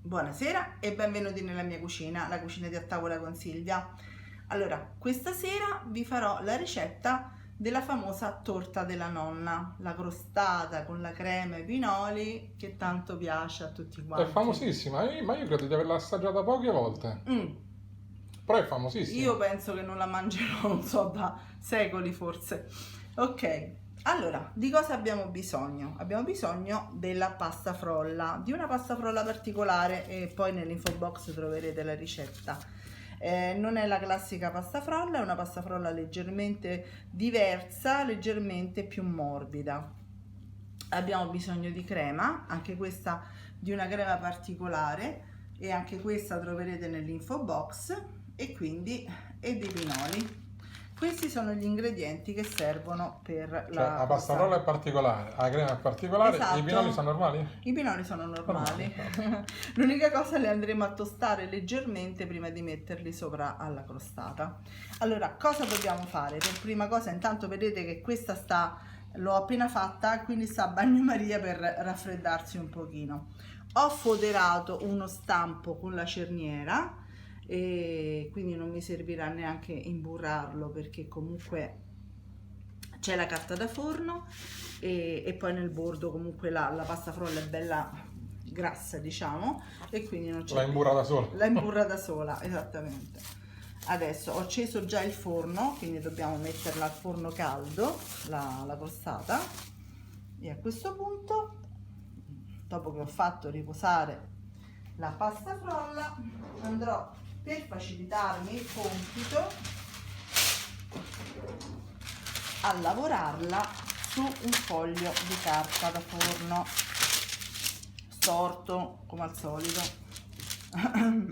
Buonasera e benvenuti nella mia cucina, la cucina di A Tavola con Silvia. Allora, questa sera vi farò la ricetta della famosa torta della nonna, la crostata con la crema e i pinoli che tanto piace a tutti È quanti. famosissima, ma io credo di averla assaggiata poche volte. Però è famosissima. Io penso che non la mangerò, non so, da secoli forse. Ok, allora, di cosa abbiamo bisogno? Abbiamo bisogno della pasta frolla, di una pasta frolla particolare e poi nell'info box troverete la ricetta. Non è la classica pasta frolla, è una pasta frolla leggermente diversa, leggermente più morbida. Abbiamo bisogno di crema, anche questa di una crema particolare e anche questa troverete nell'info box e dei pinoli. Questi sono gli ingredienti che servono per la pasta frolla è particolare, la crema è particolare, esatto. E i pinoli sono normali? I pinoli sono normali. L'unica cosa, li andremo a tostare leggermente prima di metterli sopra alla crostata. Allora, cosa dobbiamo fare? Per prima cosa, intanto vedete che questa l'ho appena fatta, quindi sta a bagnomaria per raffreddarsi un pochino. Ho foderato uno stampo con la cerniera e quindi non mi servirà neanche imburrarlo perché comunque c'è la carta da forno e poi nel bordo comunque la pasta frolla è bella grassa, diciamo, e quindi non c'è. La imburra da sola. La imburra da sola, esattamente. Adesso ho acceso già il forno, quindi dobbiamo metterla al forno caldo, la crostata, e a questo punto, dopo che ho fatto riposare la pasta frolla, andrò, per facilitarmi il compito, a lavorarla su un foglio di carta da forno storto come al solito.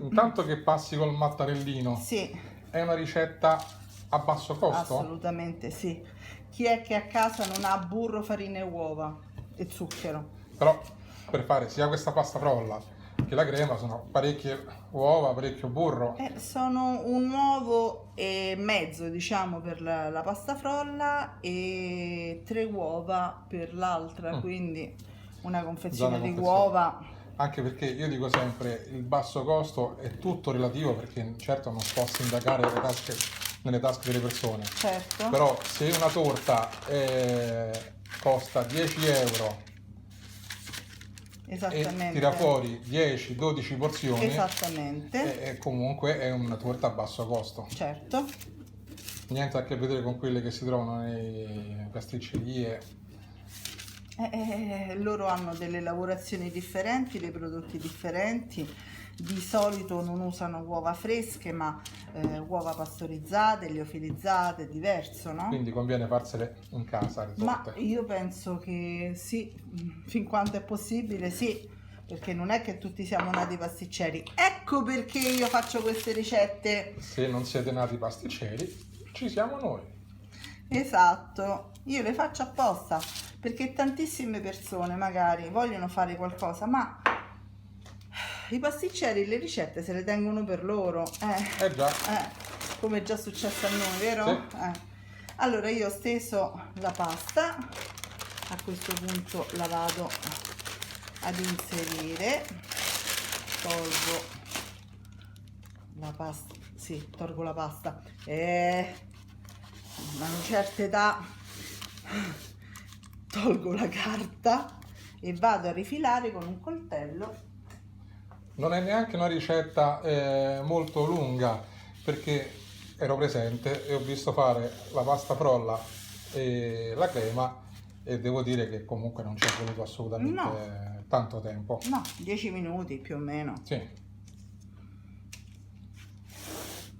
Intanto che passi col mattarellino, Sì, è una ricetta a basso costo? assolutamente sì. Chi è che a casa non ha burro, farina e uova e zucchero? Però per fare sia questa pasta frolla che la crema sono parecchie uova, parecchio burro. Sono un uovo e mezzo, diciamo, per la pasta frolla e 3 uova per l'altra, quindi una confezione di uova. Anche perché io dico sempre, il basso costo è tutto relativo, perché certo non si può sindacare nelle tasche delle persone. Certo. Però se una torta costa 10 euro e tira fuori 10-12 porzioni, esattamente, e comunque è una torta a basso costo. Certo. Niente a che vedere con quelle che si trovano nelle pasticcerie. Loro hanno delle lavorazioni differenti, dei prodotti differenti. Di solito non usano uova fresche, ma uova pastorizzate, liofilizzate, è diverso, no? Quindi conviene farsele in casa le torte. Ma io penso che sì, fin quanto è possibile sì, perché non è che tutti siamo nati pasticceri. Ecco perché io faccio queste ricette. Se non siete nati pasticceri, ci siamo noi. Esatto, io le faccio apposta perché tantissime persone magari vogliono fare qualcosa, ma i pasticceri le ricette se le tengono per loro. Già. Come è già successo a noi, vero? Sì. Allora io ho steso la pasta, a questo punto la vado ad inserire, tolgo la pasta, sì, tolgo la pasta, a una certa età tolgo la carta e vado a rifilare con un coltello. Non è neanche una ricetta molto lunga, perché ero presente e ho visto fare la pasta frolla e la crema e devo dire che comunque non ci è voluto assolutamente tanto tempo. No, 10 minuti più o meno. Sì.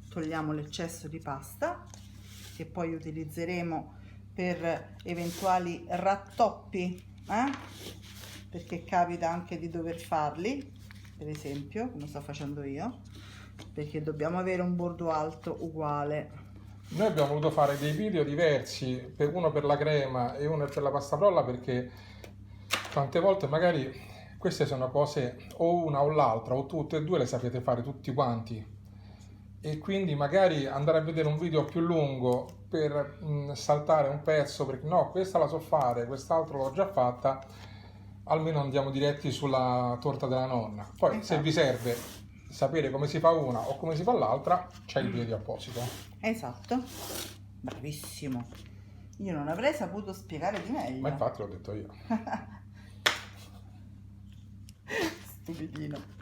Togliamo l'eccesso di pasta che poi utilizzeremo per eventuali rattoppi, perché capita anche di dover farli, per esempio, come sto facendo io, perché dobbiamo avere un bordo alto uguale. Noi abbiamo voluto fare dei video diversi, uno per la crema e uno per la pasta frolla, perché tante volte magari queste sono cose o una o l'altra o tutte e due le sapete fare tutti quanti, e quindi magari andare a vedere un video più lungo per saltare un pezzo perché no, questa la so fare, quest'altro l'ho già fatta, almeno andiamo diretti sulla torta della nonna. Poi se Esatto. vi serve sapere come si fa una o come si fa l'altra, c'è il video apposito. Esatto, bravissimo. Io non avrei saputo spiegare di meglio. Ma infatti l'ho detto io. Stupidino.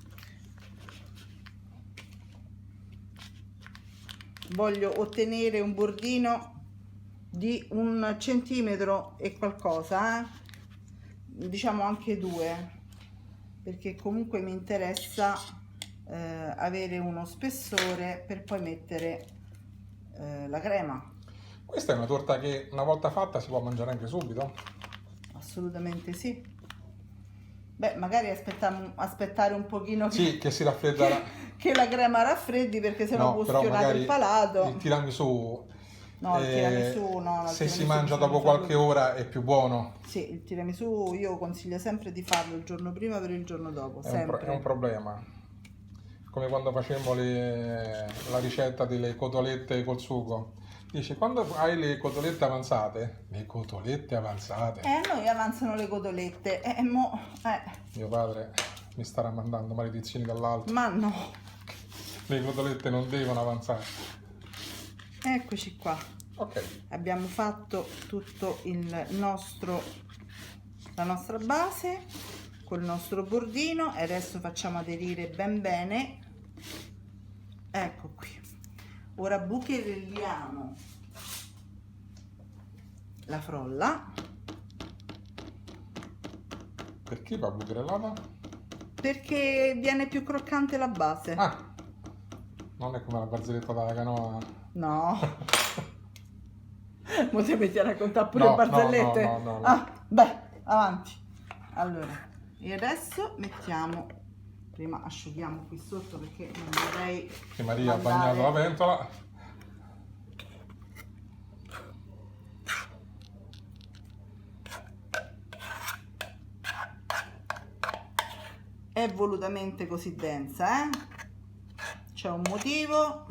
Voglio ottenere un bordino di 1 centimetro e qualcosa, diciamo anche 2, perché comunque mi interessa avere uno spessore per poi mettere la crema. Questa è una torta che una volta fatta si può mangiare anche subito? Assolutamente sì. Beh, magari aspettare un pochino Sì, che si raffredda che la crema raffreddi, perché sennò può però schionare magari il palato. il tiramisù, No, il tiramisù no. il se si tiramisù mangia bisogna dopo farlo- qualche ora è più buono. Sì, il tiramisù io consiglio sempre di farlo il giorno prima per il giorno dopo, È sempre. un problema. Come quando facemmo la ricetta delle cotolette col sugo. Dice, quando hai le cotolette avanzate, A noi avanzano le cotolette. Mio padre mi starà mandando maledizioni dall'alto. Ma no. Le cotolette non devono avanzare. Eccoci qua. Ok, Abbiamo fatto tutto la nostra base col nostro bordino e adesso facciamo aderire ben bene. Ecco qui. Ora bucherelliamo la frolla, perché va bucherellata? perché viene più croccante la base. Ah, non è come la barzelletta della canoa. No. Mo ti metti a raccontare pure No, barzellette? no. Ah, beh, avanti. Allora, e adesso mettiamo, prima asciughiamo qui sotto perché non vorrei Che Maria ha mandare- bagnato la pentola. È volutamente così densa, c'è un motivo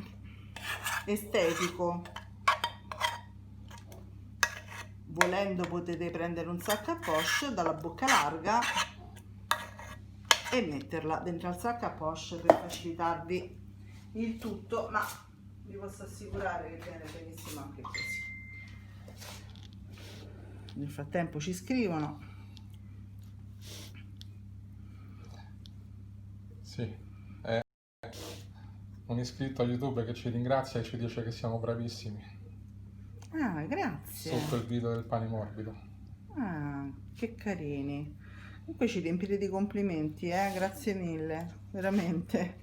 estetico. Volendo potete prendere un sacco a poche dalla bocca larga e metterla dentro al sacco a poche per facilitarvi il tutto, ma vi posso assicurare che viene benissimo anche così. Nel frattempo ci scrivono. Sì, è un iscritto a YouTube che ci ringrazia e ci dice che siamo bravissimi Ah, grazie. sotto il video del pane morbido. Ah, che carini. Comunque ci riempite di complimenti, grazie mille, veramente.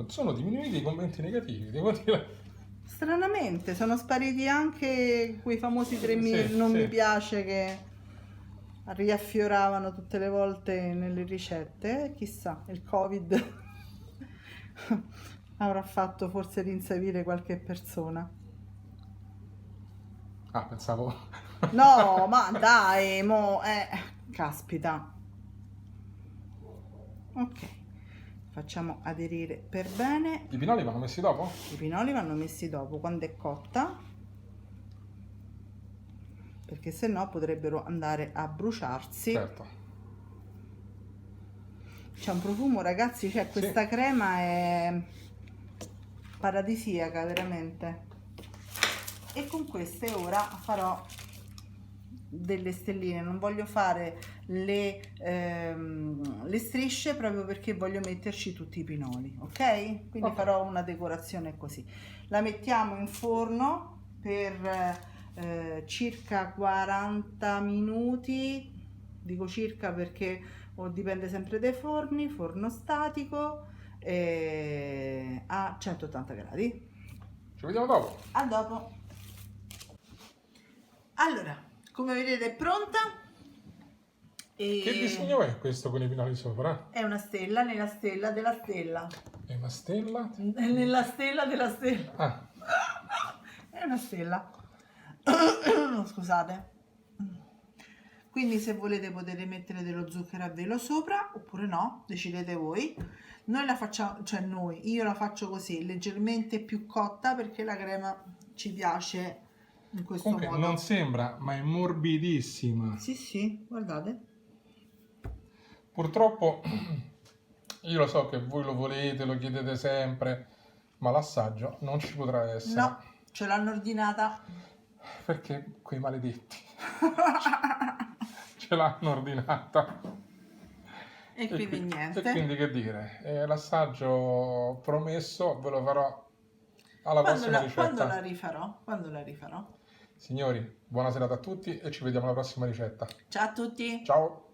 Sono diminuiti i commenti negativi, devo dire. Stranamente sono spariti anche quei famosi 3.000 Sì, non sì. mi piace che riaffioravano tutte le volte nelle ricette. Chissà, il Covid avrà fatto forse rinsavire qualche persona. Ah, pensavo. No, ma dai, caspita. Ok, facciamo aderire per bene. I pinoli vanno messi dopo? I pinoli vanno messi dopo, quando è cotta, perché se no potrebbero andare a bruciarsi. Certo. C'è un profumo, ragazzi, cioè questa crema è paradisiaca, veramente. E con queste ora farò delle stelline. Non voglio fare le strisce proprio perché voglio metterci tutti i pinoli, ok? Quindi Ok. farò una decorazione così. La mettiamo in forno per circa 40 minuti. Dico circa perché dipende sempre dai forni, forno statico a 180 gradi. Ci vediamo dopo. A dopo. Allora, come vedete è pronta. E Che disegno è questo con i pinoli sopra? è una stella nella stella della stella. È una stella? Nella stella della stella. Ah, È una stella. Scusate. Quindi se volete potete mettere dello zucchero a velo sopra oppure no, decidete voi. Noi la facciamo, cioè io la faccio così, leggermente più cotta perché la crema ci piace in questo Comunque modo. non sembra, ma è morbidissima. Sì, sì, guardate. Purtroppo io lo so che voi lo volete, lo chiedete sempre, ma l'assaggio non ci potrà essere. No, ce l'hanno ordinata. Perché quei maledetti ce l'hanno ordinata. E quindi niente. E quindi che dire, l'assaggio promesso ve lo farò alla prossima ricetta. Quando la rifarò? Quando la rifarò? Signori, buona serata a tutti e ci vediamo alla prossima ricetta. Ciao a tutti! Ciao!